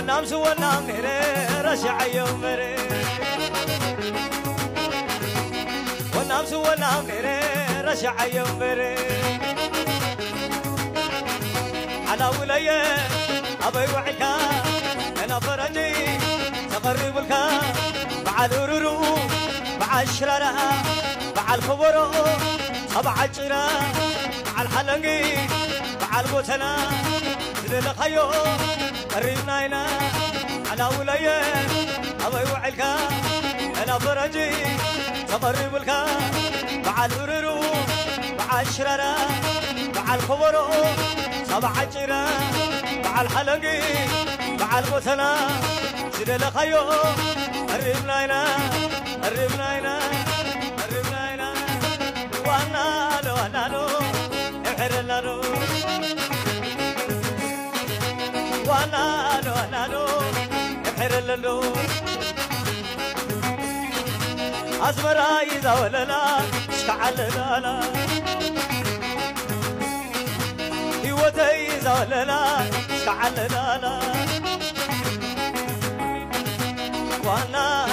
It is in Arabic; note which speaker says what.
Speaker 1: ونام سوى نام رشع يومري ونام سوى نام رشع يومري على ولاية أبي وعيكا أنا فرجي تقرب لك مع الورورو مع الشرارة مع الخبرو مع الجرا مع الحلقي مع القتنا زل خيو قربنا هنا على ولاية أبي وعيكا أنا فرجي تقرب لك مع الورورو مع الشرارة مع الخبرو مع الجرا مع الحلقي مع القتنا زل خيو قربنا هنا قربنا هنا قربنا هنا وانا لو انا لو احرنا لو وانا لو انا لو احرنا لو أزمرا إذا ولا لا شعل لا لا هوتي إذا ولا لا شعل لا لا وانا